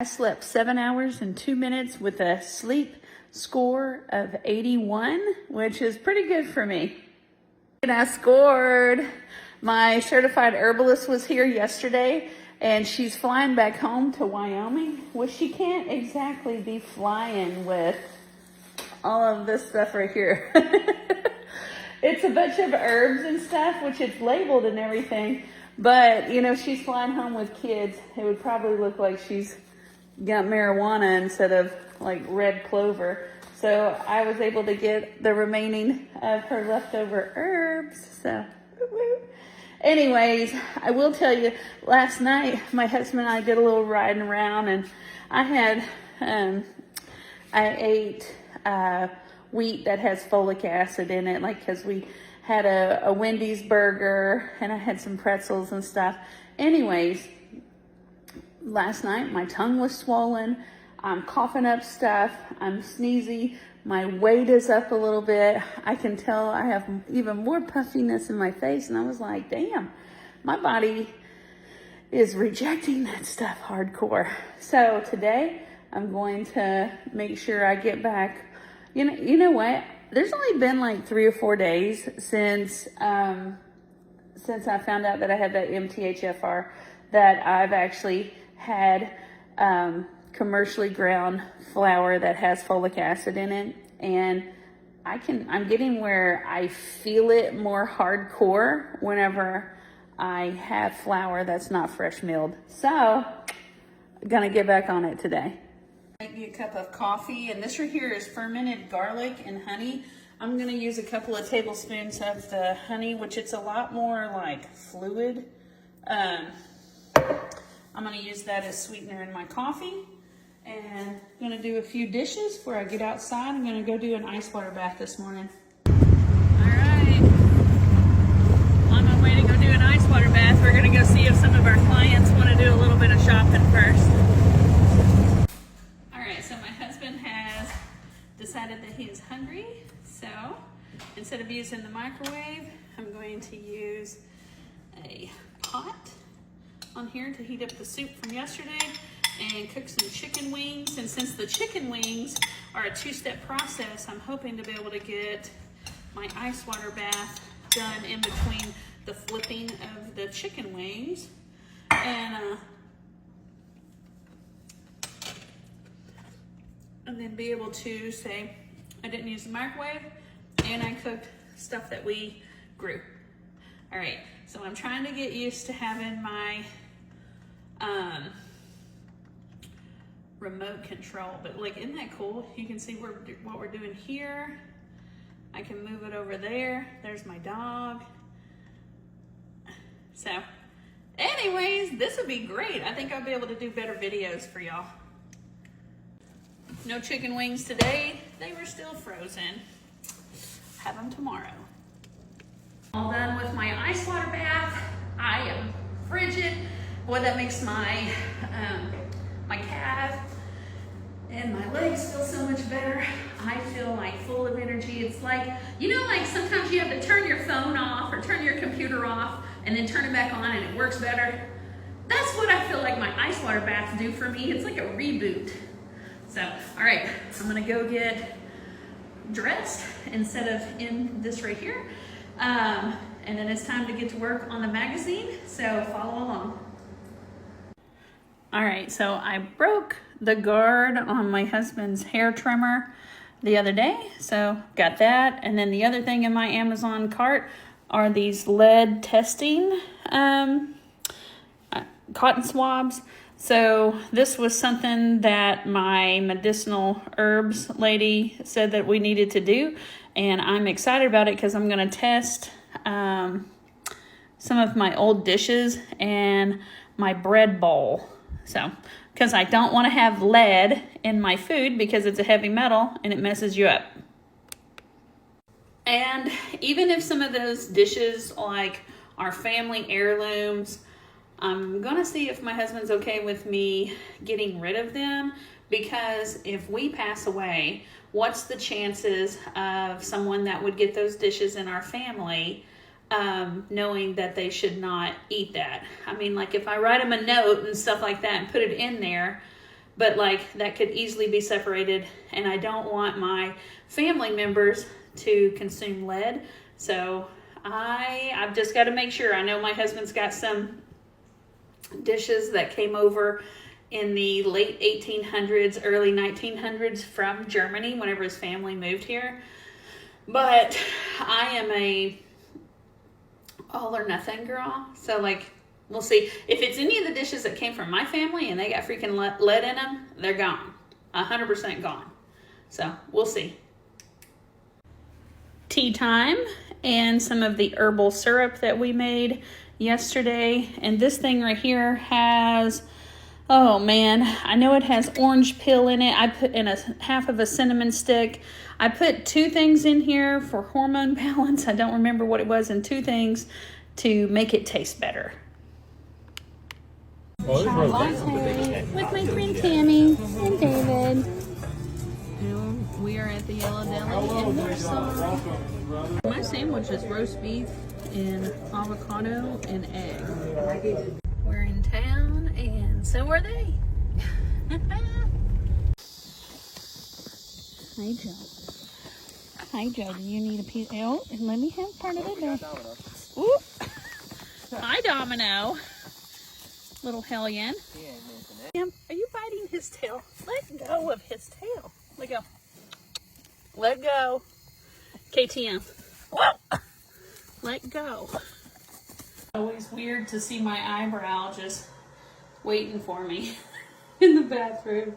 I slept 7 hours and 2 minutes with a sleep score of 81, which is pretty good for me. And I scored. My certified herbalist was here yesterday, and she's flying back home to Wyoming. Well, she can't exactly be flying with all of this stuff right here. It's a bunch of herbs and stuff, which it's labeled and everything. But, you know, she's flying home with kids. It would probably look like she's got marijuana instead of like red clover. So I was able to get the remaining of her leftover herbs. So anyways, I will tell you, last night my husband and I did a little riding around, and I ate wheat that has folic acid in it, like, because we had a Wendy's burger and I had some pretzels and stuff. Anyways, last night my tongue was swollen. I'm coughing up stuff. I'm sneezy. My weight is up a little bit. I can tell I have even more puffiness in my face. And I was like, damn, my body is rejecting that stuff hardcore. So today I'm going to make sure I get back. You know what? There's only been like 3 or 4 days since I found out that I had that MTHFR, that I've actually had commercially ground flour that has folic acid in it, and I'm getting where I feel it more hardcore whenever I have flour that's not fresh milled. So gonna get back on it today. Make me a cup of coffee, and this right here is fermented garlic and honey. I'm gonna use a couple of tablespoons of the honey, which it's a lot more like fluid. I'm gonna use that as sweetener in my coffee, and I'm gonna do a few dishes before I get outside. I'm gonna go do an ice water bath this morning. All right, on my way to go do an ice water bath. We're gonna go see if some of our clients wanna do a little bit of shopping first. All right, so my husband has decided that he is hungry, so instead of using the microwave, I'm going to use a pot on here to heat up the soup from yesterday and cook some chicken wings. And since the chicken wings are a 2-step process, I'm hoping to be able to get my ice water bath done in between the flipping of the chicken wings. And then be able to say I didn't use the microwave and I cooked stuff that we grew. All right, so I'm trying to get used to having my remote control, but like, isn't that cool? You can see what we're doing here. I can move it over there. There's my dog. So anyways, this would be great. I think I'll be able to do better videos for y'all. No chicken wings today. They were still frozen. Have them tomorrow. All done with my ice water bath. I am frigid. Boy, that makes my my calf and my legs feel so much better. I feel like full of energy. It's like, you know, like sometimes you have to turn your phone off or turn your computer off and then turn it back on and it works better. That's what I feel like my ice water baths do for me. It's like a reboot. So, all right, I'm gonna go get dressed instead of in this right here. And then it's time to get to work on the magazine, so follow along. All right, so I broke the guard on my husband's hair trimmer the other day, so got that. And then the other thing in my Amazon cart are these lead testing cotton swabs. So this was something that my medicinal herbs lady said that we needed to do, and I'm excited about it because I'm going to test some of my old dishes and my bread bowl. So, because I don't want to have lead in my food because it's a heavy metal and it messes you up. And even if some of those dishes like are family heirlooms, I'm gonna see if my husband's okay with me getting rid of them, because if we pass away, what's the chances of someone that would get those dishes in our family knowing that they should not eat that? I mean, like if I write them a note and stuff like that and put it in there, but like that could easily be separated, and I don't want my family members to consume lead. So I've just got to make sure. I know my husband's got some dishes that came over in the late 1800s, early 1900s from Germany whenever his family moved here. But I am a all or nothing girl. So like, we'll see. If it's any of the dishes that came from my family and they got freaking lead in them, they're gone. 100% gone. So we'll see. Tea time and some of the herbal syrup that we made yesterday. And this thing right here has, oh man, I know it has orange peel in it. I put in half of a cinnamon stick. I put 2 things in here for hormone balance. I don't remember what it was, and 2 things to make it taste better. Latte with my friend Tammy and David. And we are at the Yellow Deli in Warsaw. My sandwich is roast beef and avocado and egg. We're in town, and so are they. Hi, Joe. Hi, Joe. Do you need a piece? Oh, let me have part of it there. Ooh. Hi, Domino. Little hellion. Are you biting his tail? Let go of his tail. Let go. Let go. KTM. Whoa. Let go. Always weird to see my eyebrow just waiting for me in the bathroom.